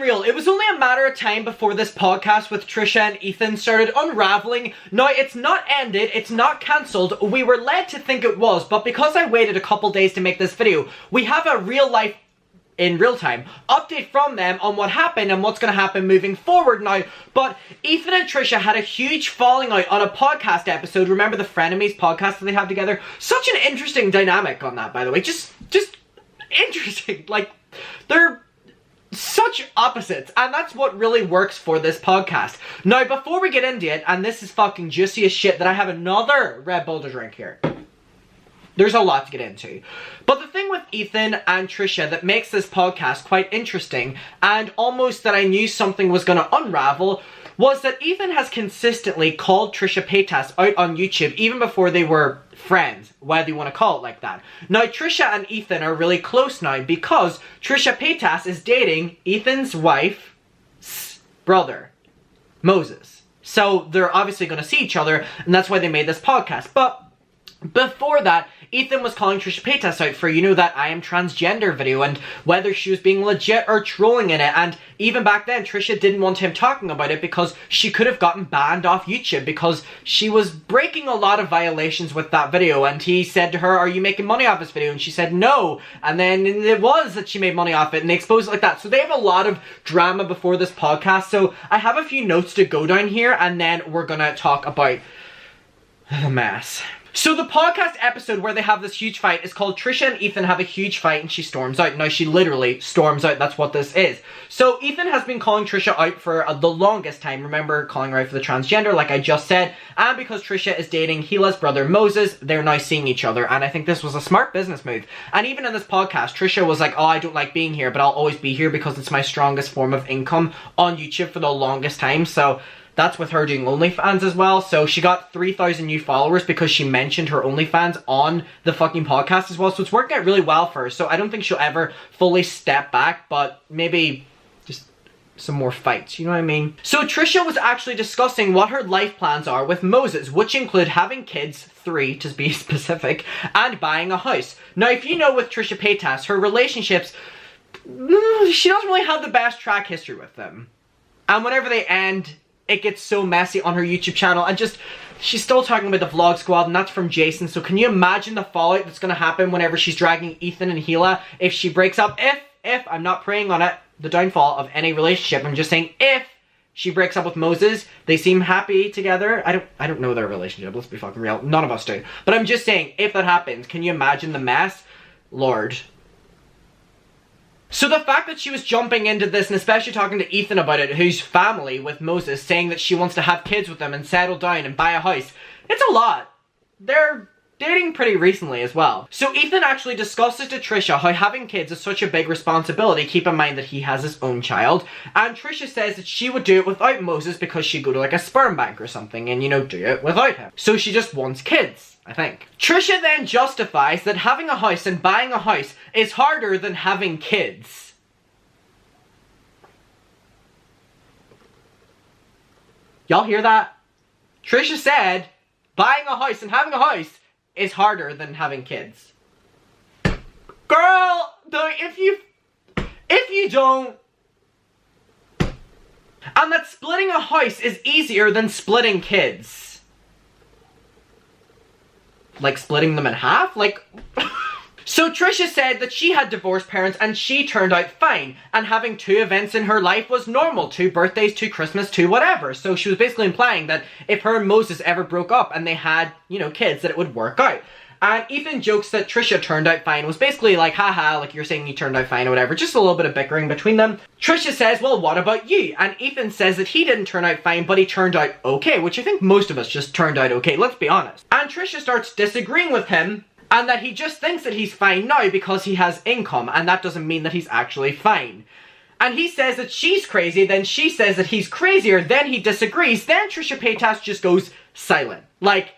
unreal. It was only a matter of time before this podcast with Trisha and Ethan started unraveling. Now, it's not ended, it's not cancelled. We were led to think it was, but because I waited a couple days to make this video, we have a real life, in real time, update from them on what happened and what's going to happen moving forward now. But Ethan and Trisha had a huge falling out on a podcast episode. Remember the Frenemies podcast that they have together? Such an interesting dynamic on that, by the way. Just interesting. Like, they're such opposites, and that's what really works for this podcast. Now, before we get into it, and this is fucking juicy as shit, that I have another Red Bull to drink here. There's a lot to get into. But the thing with Ethan and Trisha that makes this podcast quite interesting, and almost that I knew something was going to unravel, was that Ethan has consistently called Trisha Paytas out on YouTube even before they were friends, whether you want to call it like that. Now, Trisha and Ethan are really close now because Trisha Paytas is dating Ethan's wife's brother, Moses. So they're obviously going to see each other, and that's why they made this podcast. But before that, Ethan was calling Trisha Paytas out for, you know, that I am transgender video and whether she was being legit or trolling in it. And even back then, Trisha didn't want him talking about it because she could have gotten banned off YouTube because she was breaking a lot of violations with that video. And he said to her, are you making money off this video? And she said no. And then it was that she made money off it, and they exposed it like that. So they have a lot of drama before this podcast. So I have a few notes to go down here, and then we're gonna talk about the mess. So the podcast episode where they have this huge fight is called Trisha and Ethan Have a Huge Fight and She Storms Out. Now, she literally storms out. That's what this is. So Ethan has been calling Trisha out for the longest time. Remember, calling her out for the transgender, like I just said. And because Trisha is dating Hila's brother Moses, they're now seeing each other. And I think this was a smart business move. And even in this podcast, Trisha was like, oh, I don't like being here, but I'll always be here because it's my strongest form of income on YouTube for the longest time. So that's with her doing OnlyFans as well. So she got 3,000 new followers because she mentioned her OnlyFans on the fucking podcast as well. So it's working out really well for her. So I don't think she'll ever fully step back, but maybe just some more fights, you know what I mean? So Trisha was actually discussing what her life plans are with Moses, which include having kids, 3 to be specific, and buying a house. Now, if you know with Trisha Paytas, her relationships, she doesn't really have the best track history with them. And whenever they end, it gets so messy on her YouTube channel, and just, she's still talking about the vlog squad, and that's from Jason. So can you imagine the fallout that's going to happen whenever she's dragging Ethan and Hila if she breaks up? If, I'm not praying on it, the downfall of any relationship. I'm just saying if she breaks up with Moses, they seem happy together. I don't know their relationship, let's be fucking real. None of us do. But I'm just saying, if that happens, can you imagine the mess? Lord. So the fact that she was jumping into this, and especially talking to Ethan about it, who's family with Moses, saying that she wants to have kids with him and settle down and buy a house, it's a lot. They're dating pretty recently as well. So Ethan actually discusses to Trisha how having kids is such a big responsibility, keep in mind that he has his own child, and Trisha says that she would do it without Moses because she'd go to like a sperm bank or something and, you know, do it without him. So she just wants kids, I think. Trisha then justifies that having a house and buying a house is harder than having kids. Y'all hear that? Trisha said buying a house and having a house is harder than having kids. Girl, if you don't, and that splitting a house is easier than splitting kids. Like splitting them in half? Like, so Trisha said that she had divorced parents and she turned out fine, and having 2 events in her life was normal. 2 birthdays, 2 Christmas, 2 whatever. So she was basically implying that if her and Moses ever broke up and they had, you know, kids, that it would work out. And Ethan jokes that Trisha turned out fine, was basically like, haha, like you're saying you turned out fine or whatever. Just a little bit of bickering between them. Trisha says, well, what about you? And Ethan says that he didn't turn out fine, but he turned out okay, which I think most of us just turned out okay, let's be honest. And Trisha starts disagreeing with him, and that he just thinks that he's fine now because he has income, and that doesn't mean that he's actually fine. And he says that she's crazy, then she says that he's crazier, then he disagrees, then Trisha Paytas just goes silent. Like,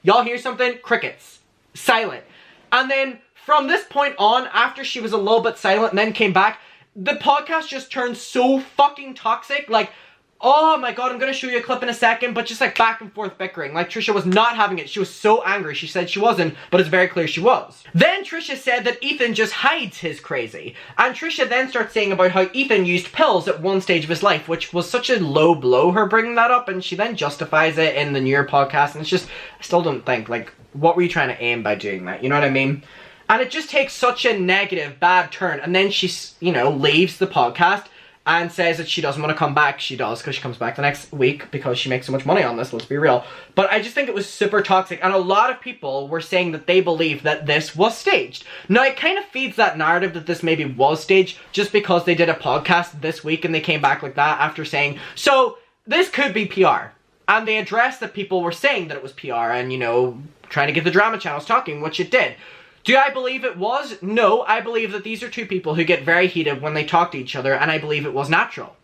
y'all hear something? Crickets. Silent. And then from this point on, after she was a little bit silent and then came back, the podcast just turned so fucking toxic. Like, oh my god, I'm gonna show you a clip in a second, but just like back and forth bickering. Like Trisha was not having it. She was so angry. She said she wasn't, but it's very clear she was. Then Trisha said that Ethan just hides his crazy. And Trisha then starts saying about how Ethan used pills at one stage of his life, which was such a low blow, her bringing that up, and she then justifies it in the New Year podcast, and it's just, I still don't think, like, what were you trying to aim by doing that? You know what I mean? And it just takes such a negative, bad turn, and then she, you know, leaves the podcast and says that she doesn't want to come back. She does, because she comes back the next week because she makes so much money on this, let's be real. But I just think it was super toxic, and a lot of people were saying that they believe that this was staged. Now, it kind of feeds that narrative that this maybe was staged just because they did a podcast this week and they came back like that after saying, so this could be PR. And they addressed that people were saying that it was PR and, you know, trying to get the drama channels talking, which it did. Do I believe it was? No, I believe that these are two people who get very heated when they talk to each other, and I believe it was natural.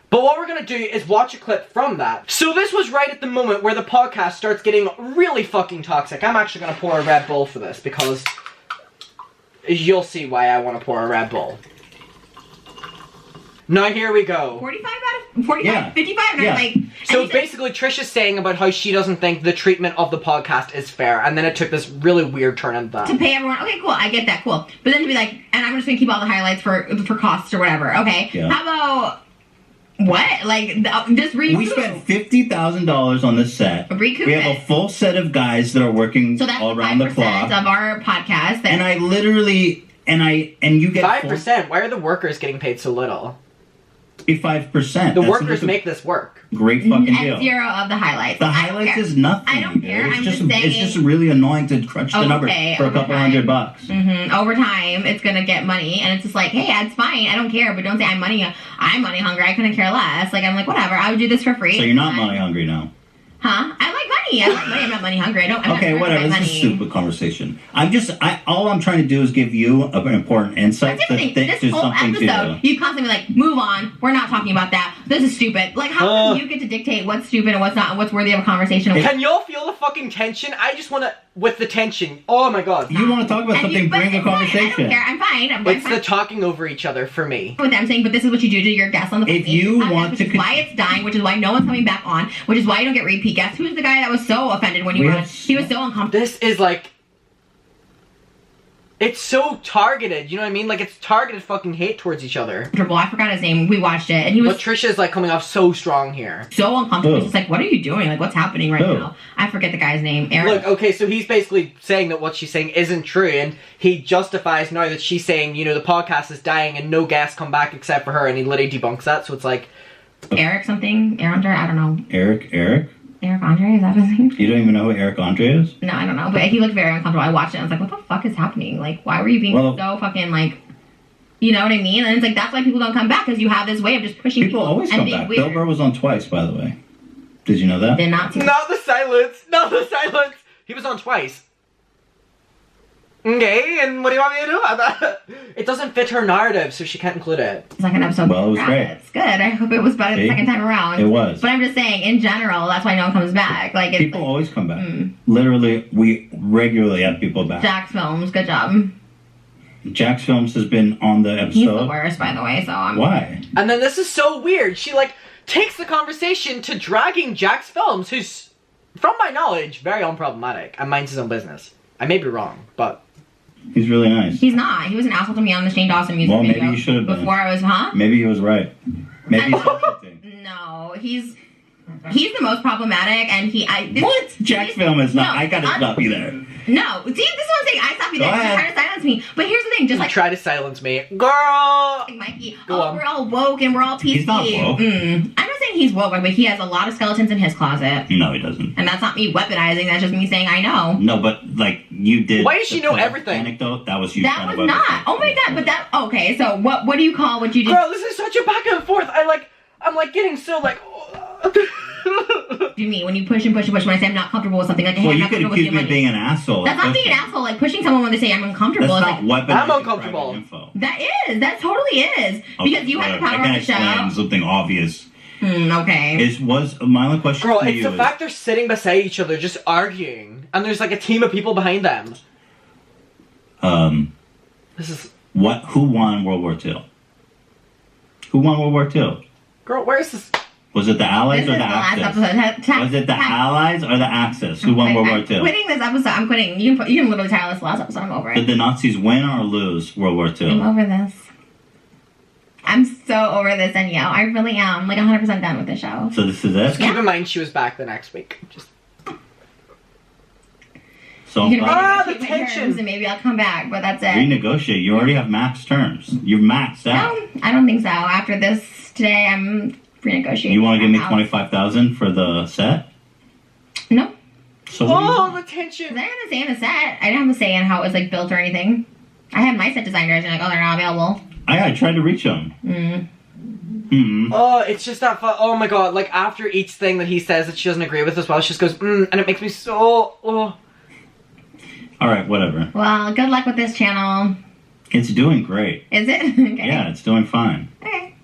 But what we're gonna do is watch a clip from that. So this was right at the moment where the podcast starts getting really fucking toxic. I'm actually gonna pour a Red Bull for this because you'll see why I want to pour a Red Bull. Now here we go. 45 out of 45, yeah. 55, and yeah. I'm like... So basically Trisha's saying about how she doesn't think the treatment of the podcast is fair, and then it took this really weird turn into that. To pay everyone, okay, cool, I get that, cool. But then to be like, and I'm just gonna keep all the highlights for costs or whatever, okay? Yeah. How about... What? Like, just recoup. We spent $50,000 on this set. Recoup. We have a full set of guys that are working all around the clock. of our podcast. And I literally... And you get 5%. Why are the workers getting paid so little? 5%. The workers make this work. Great fucking deal. And 0 of the highlights. The highlights is nothing. I don't care. It's I'm just saying. It's just really annoying to crunch the numbers for a couple $100. Over time, it's gonna get money, and it's just like, hey, it's fine. I don't care, but don't say I'm money hungry. I couldn't care less. Like, I'm like, whatever. I would do this for free. So you're not money hungry now. Huh? I like money. I like money. I'm not money hungry. Okay, whatever. This is a stupid conversation. All I'm trying to do is give you an important insight. This whole episode, you constantly like, move on. We're not talking about that. This is stupid. Like, how come you get to dictate what's stupid and what's not, and what's worthy of a conversation? Can y'all feel the fucking tension? I just want to, with the tension. Oh my god. You want to talk about something? Bring a conversation. I don't care. I'm fine. It's the talking over each other for me. What I'm saying, but this is what you do to your guests on the. If you want to, which is why it's dying. Which is why no one's coming back on. Which is why you don't get repeat guests. Who's the guy that was so offended when you were? He was so uncomfortable. This is like. It's so targeted, you know what I mean? Like, it's targeted fucking hate towards each other. I forgot his name. We watched it, and he was... But Trisha's, like, coming off so strong here. So uncomfortable. He's just like, what are you doing? Like, what's happening right now? I forget the guy's name. Eric. Look, okay, so he's basically saying that what she's saying isn't true, and he justifies now that she's saying, you know, the podcast is dying and no guests come back except for her, and he literally debunks that, so it's like... Eric something? Aaron, I don't know. Eric Andre, is that his name? You don't even know who Eric Andre is? No, I don't know. But he looked very uncomfortable. I watched it and I was like, what the fuck is happening? Like, why were you being so fucking, like, you know what I mean? And it's like, that's why people don't come back, because you have this way of just pushing people always come back. Weird. Bill Burr was on twice, by the way. Did you know that? Did not see Not the silence! Not the silence! He was on twice. Okay, and what do you want me to do about that? It doesn't fit her narrative, so she can't include it. Second episode. Well, it was great. It's good. I hope it was better the second time around. It was. But I'm just saying, in general, that's why no one comes back. Like, it's people always come back. Literally, we regularly have people back. Jack's Films, good job. Jack's Films has been on the episode. He's the worst, by the way, so I'm... Why? And then this is so weird. She, like, takes the conversation to dragging Jack's Films, who's, from my knowledge, very unproblematic and minds his own business. I may be wrong, but... He's really nice. He's not. He was an asshole to me on the Shane Dawson music video. Maybe you should have been. Before I was, Maybe he was right. Maybe he's something. No, he's the most problematic, and what? Jack's Film is not. I gotta stop you there. No, see, this is what I'm saying. I stop you there. You try to silence me, but here's the thing. Just like try to silence me, girl. Like Mikey, we're all woke and we're all PC. He's not woke. I'm not saying he's woke, but he has a lot of skeletons in his closet. No, he doesn't. And that's not me weaponizing. That's just me saying I know. No, but like you did. Why does she know everything? Anecdote. That was you. That was not. Oh my god! But that. Okay, so what do you call what you did? Girl, this is such a back and forth. I'm like getting so like. What do you mean when you push and push and push? When I say I'm not comfortable with something, like hey, well, you could accuse me of being an asshole. That's not being an asshole. Like pushing someone when they say I'm uncomfortable. That's not I'm uncomfortable. That totally is because you have the power on the show. I can explain something obvious. Okay. Was my only question? Girl, it's the fact they're sitting beside each other just arguing, and there's like a team of people behind them. This is who won World War II? Who won World War II? Girl, where's this? Was it the Allies This or is the the last Axis? episode. Was it the Allies or the Axis? Who won World War II? I'm quitting this episode. I'm quitting. You can literally title this last episode. I'm over Did it. the Nazis win or lose World War II? I'm over this. I'm so over this, Danielle. I really am. Like 100% done with the show. So this is it? Keep in mind she was back the next week. Just So You can Ah, renegotiate the my tension. terms and maybe I'll come back, but that's it. renegotiate. You already have max terms. You've maxed out. No, I don't think so. After this today, I'm renegotiating. You want to give me my house. 25,000 for the set? No. So what do you oh, want? the tension. I didn't have a say in the set. I didn't have a say in how it was like built or anything. I had my set designers and like, oh, they're not available. I tried to reach him. Oh, it's just that oh my god, like after each thing that he says that she doesn't agree with as well, she just goes, and it makes me so, oh. All right, whatever. Well, good luck with this channel. It's doing great. Is it? Okay. Yeah, it's doing fine. Okay.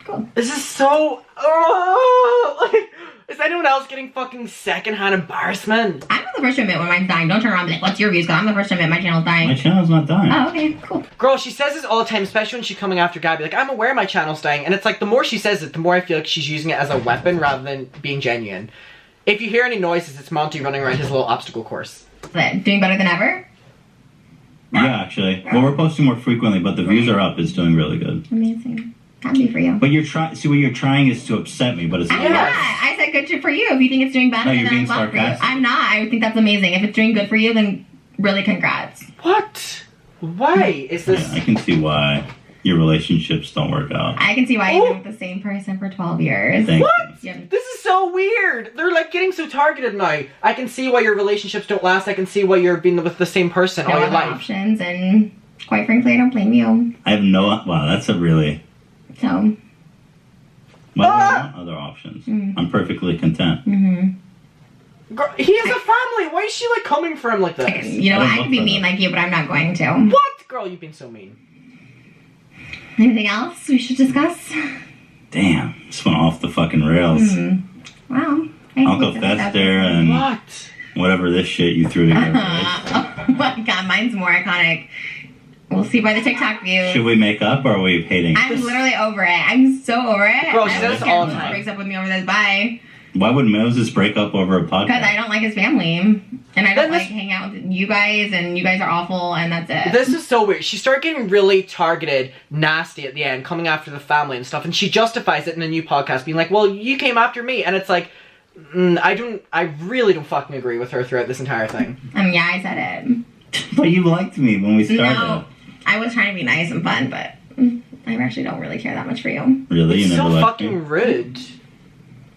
Cool. This is so, oh, like, is anyone else getting fucking secondhand embarrassment? I'm the first to admit when mine's dying. Don't turn around and be like, what's your views? Because I'm the first to admit my channel's dying. My channel's not dying. Oh, okay. Cool. Girl, she says this all the time, especially when she's coming after Gabby. Like, I'm aware my channel's dying. And it's like, the more she says it, the more I feel like she's using it as a weapon rather than being genuine. If you hear any noises, it's Monty running around his little obstacle course. Doing better than ever? Yeah, actually. Well, we're posting more frequently, but the views are up. It's doing really good. Amazing. Happy for you. But you're trying. See, what you're trying is to upset me, but it's I'm not. not. I said good shit for you. If you think it's doing better, No, you're then being I'm glad for you. sarcastic. I'm not. I think that's amazing. If it's doing good for you, then really congrats. What? Why is this? Yeah, I can see why your relationships don't work out. I can see why you've been with the same person for 12 years. Thank What? you. Yeah. This is so weird. They're like getting so targeted now. I can see why your relationships don't last. I can see why you're being with the same person No all your other life. options, and quite frankly, I don't blame you. I have no. Wow, that's a really. So, Well, I want other options. I'm perfectly content. Girl, he has a family. Why is she like coming for him like this? you know, I I love could be that. mean like you, but I'm not going to. What? Girl, you've been so mean. Anything else we should discuss? Damn, this went off the fucking rails. Wow. Uncle Fester and What? whatever this shit you threw together. Oh my god, mine's more iconic. We'll see by the TikTok views. Should we make up or are we hating? I'm literally over it. I'm so over it. Girl, she I does don't this care all if the he time. breaks up with me over this. Bye. Why would Moses break up over a podcast? Because I don't like his family. And I don't Then this- like hang out with you guys, and you guys are awful, and that's it. This is so weird. She started getting really targeted, nasty at the end, coming after the family and stuff, and she justifies it in a new podcast, being like, well, you came after me, and it's like, I really don't fucking agree with her throughout this entire thing. Yeah, I said it. But you liked me when we started. No, I was trying to be nice and fun, but I actually don't really care that much for you. Really? You It's never so liked fucking me? rude.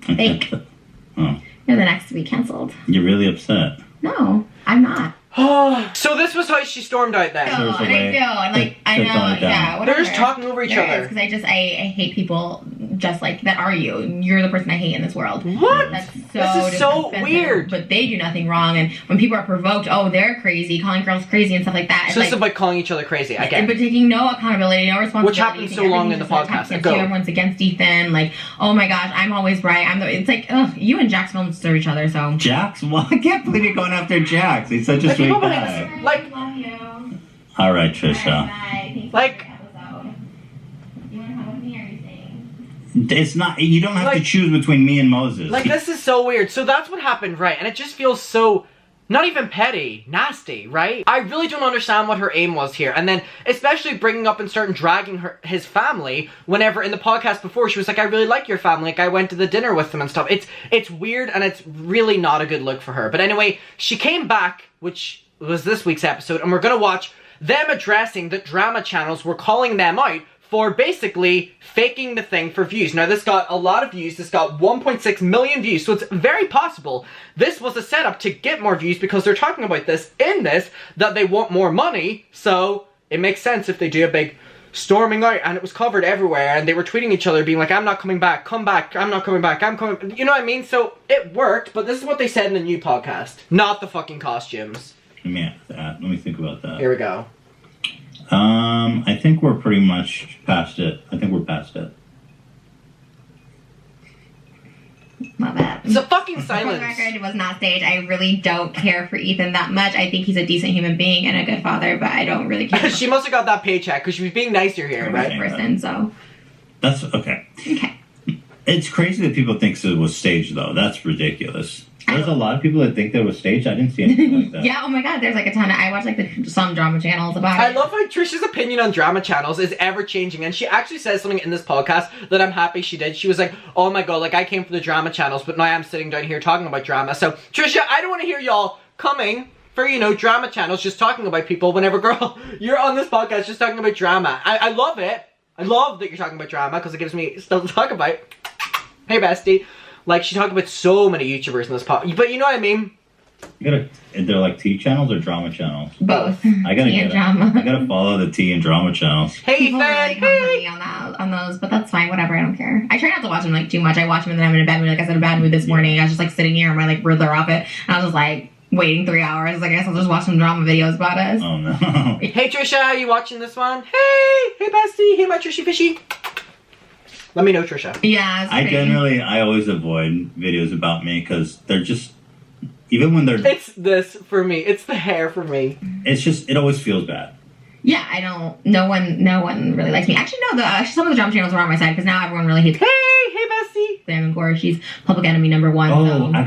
Fake. Oh, You're the next to be canceled. you're really upset. No, I'm not. So this was how she stormed out then. No, There's a and way I do, and like I to know, tone it down. yeah, whatever. They're just talking over each other. Because I hate people just like that. Are you? You're the person I hate in this world. What? That's so This is so offensive, weird. But they do nothing wrong, and when people are provoked, oh, they're crazy, calling girls crazy and stuff like that. It's So this like, is about calling each other crazy again. but taking no accountability, no responsibility. Which happened so long in the podcast Against ago. you, everyone's against Ethan. Like, oh my gosh, I'm always right. It's like, ugh, you and Jax don't serve each other. So Jax? Well, I can't believe you're going after Jax. He's such a Like, sweet people guy. believe this- like, I love you. All right, Trisha. Like- You want to hug with me, or are you saying? It's not. You don't have to Like- choose between me and Moses. like, this is so weird. So that's what happened, right? And it just feels so, not even petty, nasty, right? I really don't understand what her aim was here. And then, especially bringing up and starting dragging his family, whenever in the podcast before, she was like, I really like your family, like, I went to the dinner with them and stuff. It's weird, and it's really not a good look for her. But anyway, she came back, which was this week's episode, and we're gonna watch them addressing that drama channels were calling them out for basically faking the thing for views. Now, this got a lot of views. This got 1.6 million views, so it's very possible this was a setup to get more views because they're talking about this in this, that they want more money, so it makes sense if they do a big storming out, and it was covered everywhere, and they were tweeting each other being like, I'm not coming back, come back, I'm not coming back, I'm coming, you know what I mean? So it worked, but this is what they said in the new podcast. Not the fucking costumes. Let me think about that. Here we go. I think we're pretty much past it. I think we're past it. Love it. It's a fucking For the silence. record, it was not staged. I really don't care for Ethan that much. I think he's a decent human being and a good father, but I don't really care She must have got that paycheck because she was being nicer here, for right? this person. So That's okay. okay. It's crazy that people think it was staged, though. That's ridiculous. There's a lot of people that think that it was staged. I didn't see anything like that. Yeah, oh my god, there's like a ton of... I watch like some drama channels about it. I love how Trisha's opinion on drama channels is ever changing, and she actually says something in this podcast that I'm happy she did. She was like, oh my god, like I came for the drama channels, but now I'm sitting down here talking about drama. So, Trisha, I don't want to hear y'all coming for, you know, drama channels just talking about people whenever, girl, you're on this podcast just talking about drama. I love it. I love that you're talking about drama because it gives me stuff to talk about. Hey, bestie. Like, she talked about so many YouTubers in this podcast. But you know what I mean? They're like tea channels or drama channels? Both. I drama. gotta follow the tea and drama channels. Hey, people really come for me on those, but that's fine. Whatever, I don't care. I try not to watch them like too much. I watch them and then I'm in a bad mood. Like I said, a bad mood this morning. I was just like sitting here and my like Riddler outfit, and I was just like waiting 3 hours. Like I guess I'll just watch some drama videos about us. Oh no. Hey Trisha, are you watching this one? Hey bestie. Hey my Trishy Fishy. Let me know, Trisha. Yeah, I always avoid videos about me because they're just, even when they're... It's this for me. It's the hair for me. It's just, it always feels bad. Yeah, I don't, no one really likes me. Actually, no, some of the drama channels are on my side because now everyone really hates... Hey bestie. Glam and Gore, she's public enemy #1. Oh, so.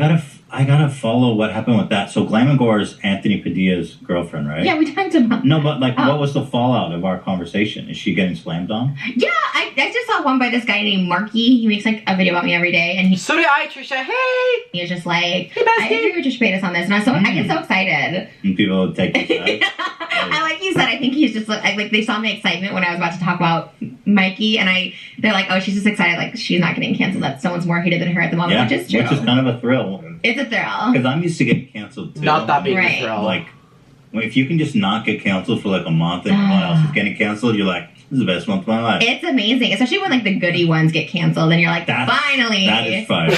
I gotta follow what happened with that. So Glam and Gore is Anthony Padilla's girlfriend, right? Yeah, we talked about... No, but like, what was the fallout of our conversation? Is she getting slammed on? Yeah, I just saw one by this guy named Marky. He makes like a video about me every day, and So did I, Trisha. Hey! He was just like, hey, bestie. I agree with Trisha Paytas on this, and I get so excited. And people take it. I like you said, I think he's just like they saw my excitement when I was about to talk about Mikey, and they're like, oh, she's just excited, like she's not getting canceled, that someone's more hated than her at the moment, which is true. Which is kind of a thrill. It's a thrill. Because I'm used to getting canceled too. Not that big of a thrill. Like, if you can just not get canceled for like a month and everyone else is getting canceled, you're like, this is the best month of my life. It's amazing, especially when like the goody ones get canceled, and you're like, finally. That is fine.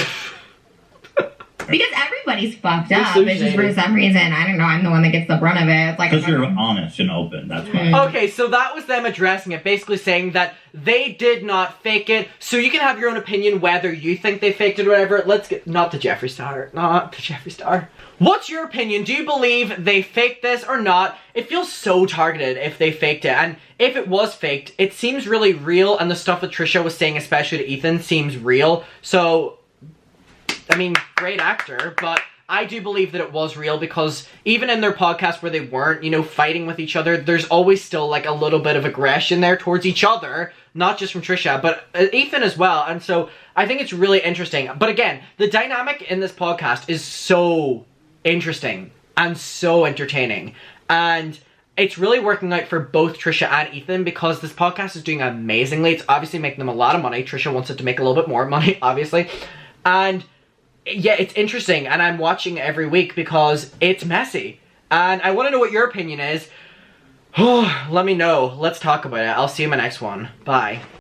Because everybody's fucked up. So it's just for some reason, I don't know, I'm the one that gets the brunt of it. It's like because you're honest and open, that's why. Okay, so that was them addressing it, basically saying that they did not fake it, so you can have your own opinion whether you think they faked it or whatever. Let's get, not the Jeffree Star. What's your opinion? Do you believe they faked this or not? It feels so targeted if they faked it, and if it was faked, it seems really real, and the stuff that Trisha was saying, especially to Ethan, seems real, so... I mean, great actor, but I do believe that it was real because even in their podcast where they weren't, you know, fighting with each other, there's always still like a little bit of aggression there towards each other, not just from Trisha, but Ethan as well. And so I think it's really interesting. But again, the dynamic in this podcast is so interesting and so entertaining. And it's really working out for both Trisha and Ethan because this podcast is doing amazingly. It's obviously making them a lot of money. Trisha wants it to make a little bit more money, obviously. And yeah, it's interesting, and I'm watching every week because it's messy. And I want to know what your opinion is. Let me know. Let's talk about it. I'll see you in my next one. Bye.